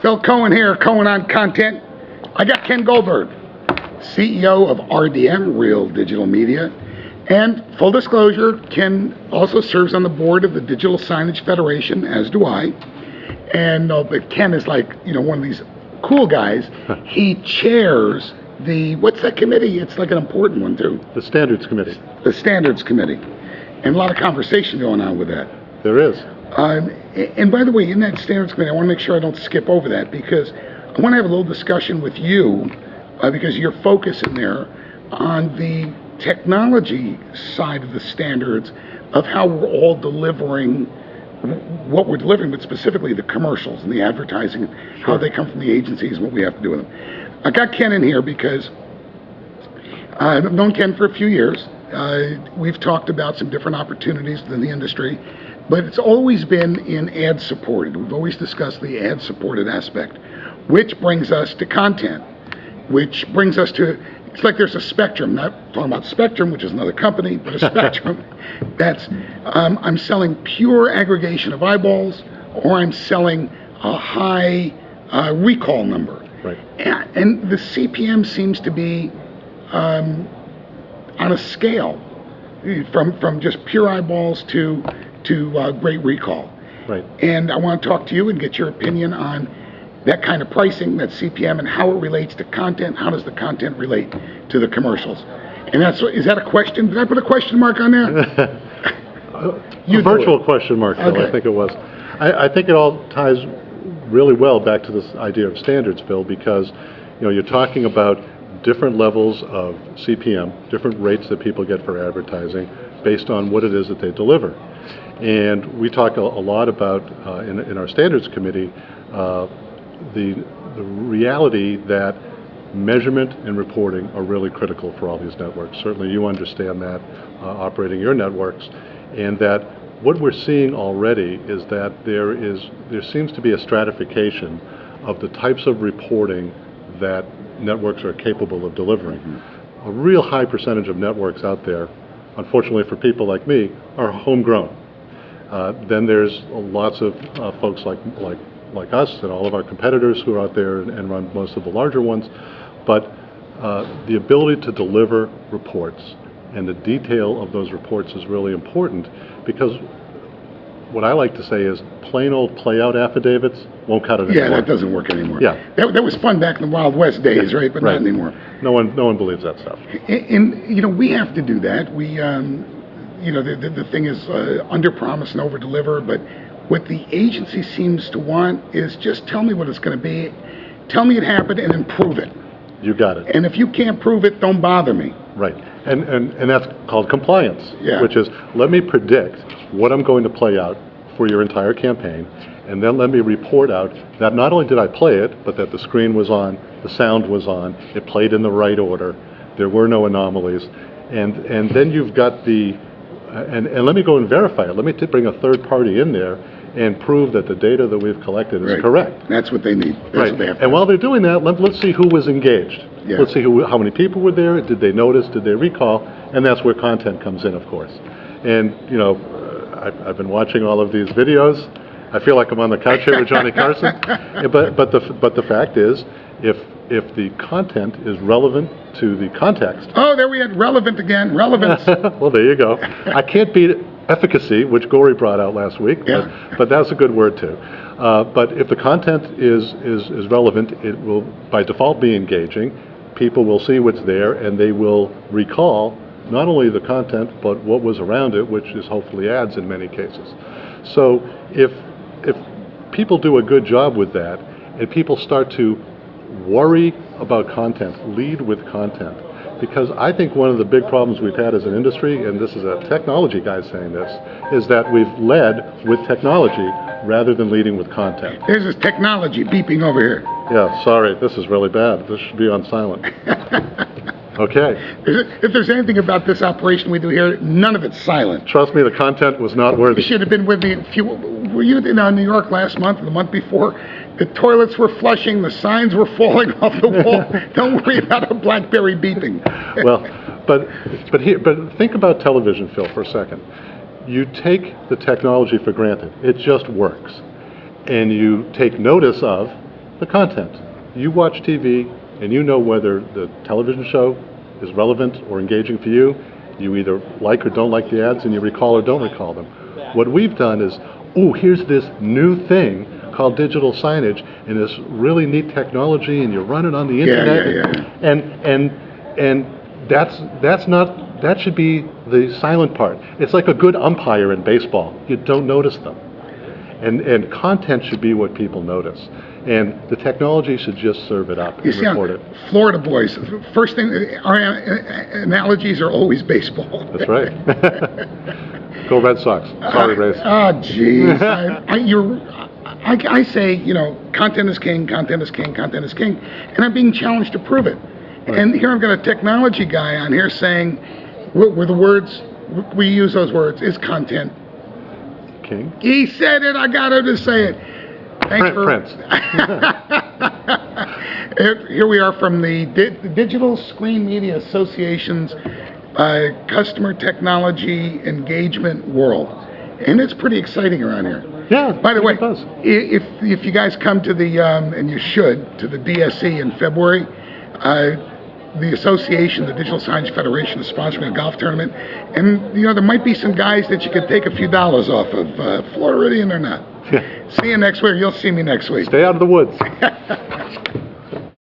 Phil Cohen here, Cohen on Content. I got Ken Goldberg, CEO of RDM, Real Digital Media. And full disclosure, Ken also serves on the board of the Digital Signage Federation, as do I. And but Ken is like, one of these cool guys. He chairs the, what's that committee? It's like an important one too. The Standards Committee. The Standards Committee. And a lot of conversation going on with that. There is. And by the way, in that Standards Committee, I want to make sure I don't skip over that, because I want to have a little discussion with you, because your focus in there on the technology side of the standards of how we're all delivering what we're delivering, but specifically the commercials and the advertising, how they come from the agencies and what we have to do with them. I got Ken in here because I've known Ken for a few years. We've talked about some different opportunities in the industry, but it's always been in ad-supported. We've always discussed the ad-supported aspect, which brings us to content, which brings us to, it's like there's a spectrum, not talking about Spectrum, which is another company, but a spectrum that's, I'm selling pure aggregation of eyeballs, or I'm selling a high recall number. Right. And the CPM seems to be on a scale from just pure eyeballs to great recall. Right. And I want to talk to you and get your opinion on that kind of pricing, that CPM, and how it relates to content. How does the content relate to the commercials? And is that a question? Did I put a question mark on there? A virtual question mark, Phil, Okay. I think it was. I think it all ties really well back to this idea of standards, Phil, because you're talking about different levels of CPM, different rates that people get for advertising based on what it is that they deliver. And we talk a lot about, in our standards committee, the reality that measurement and reporting are really critical for all these networks. Certainly you understand that, operating your networks, and that what we're seeing already is that there seems to be a stratification of the types of reporting that networks are capable of delivering. Mm-hmm. A real high percentage of networks out there, unfortunately for people like me, are homegrown. Then there's lots of folks like us and all of our competitors who are out there and run most of the larger ones. But the ability to deliver reports and the detail of those reports is really important, because what I like to say is plain old play-out affidavits won't cut it anymore. Yeah, that doesn't work anymore. Yeah. That was fun back in the Wild West days, right? But right. Not anymore. No one believes that stuff. And we have to do that. We, the thing is under promise and over deliver, but what the agency seems to want is just tell me what it's going to be, tell me it happened, and then prove it. You got it. And if you can't prove it, don't bother me. Right. And that's called compliance, yeah. Which is, let me predict what I'm going to play out for your entire campaign, and then let me report out that not only did I play it, but that the screen was on, the sound was on, it played in the right order, there were no anomalies, and then you've got the, and let me go and verify it. Let me bring a third party in there and prove that the data that we've collected is correct. That's what they need. That's right. What they have and while they're doing that, let's see who was engaged. Yeah. Let's see how many people were there. Did they notice? Did they recall? And that's where content comes in, of course. And I've been watching all of these videos. I feel like I'm on the couch here with Johnny Carson. But the fact is, if the content is relevant to the context. Oh, there we had relevant again. Relevance. Well, there you go. I can't beat efficacy, which Gory brought out last week, but that's a good word too. But if the content is relevant, it will by default be engaging. People will see what's there, and they will recall not only the content, but what was around it, which is hopefully ads in many cases. So if people do a good job with that, and people start to worry about content, lead with content, because I think one of the big problems we've had as an industry, and this is a technology guy saying this, is that we've led with technology rather than leading with content. There's this technology beeping over here. Yeah, sorry, this is really bad. This should be on silent. Okay. If there's anything about this operation we do here, none of it's silent. Trust me, the content was not worthy. You should have been with me. Were you in New York last month, the month before? The toilets were flushing, the signs were falling off the wall. Don't worry about a BlackBerry beeping. Well, but think about television, Phil, for a second. You take the technology for granted. It just works. And you take notice of the content. You watch TV and you know whether the television show is relevant or engaging for you. You either like or don't like the ads, and you recall or don't recall them. What we've done is, here's this new thing called digital signage, and this really neat technology, and you run it on the internet. And that should be the silent part. It's like a good umpire in baseball. You don't notice them. And content should be what people notice. And the technology should just serve it up and report it. Florida boys, first thing, our analogies are always baseball. That's right. Go Red Sox. Sorry, Rays. Oh, jeez. I say, content is king, content is king, content is king, and I'm being challenged to prove it. Right. And here I've got a technology guy on here saying, were the words, we use those words, is content king? He said it, I got him to say it. Thanks Prince. Here we are from the Digital Screen Media Association's Customer Technology Engagement World. And it's pretty exciting around here. Yeah. By the way, if you guys come to the, and you should, to the DSE in February, the association, the Digital Signage Federation, is sponsoring a golf tournament. And, there might be some guys that you could take a few dollars off of, Floridian or not. See you next week. You'll see me next week. Stay out of the woods.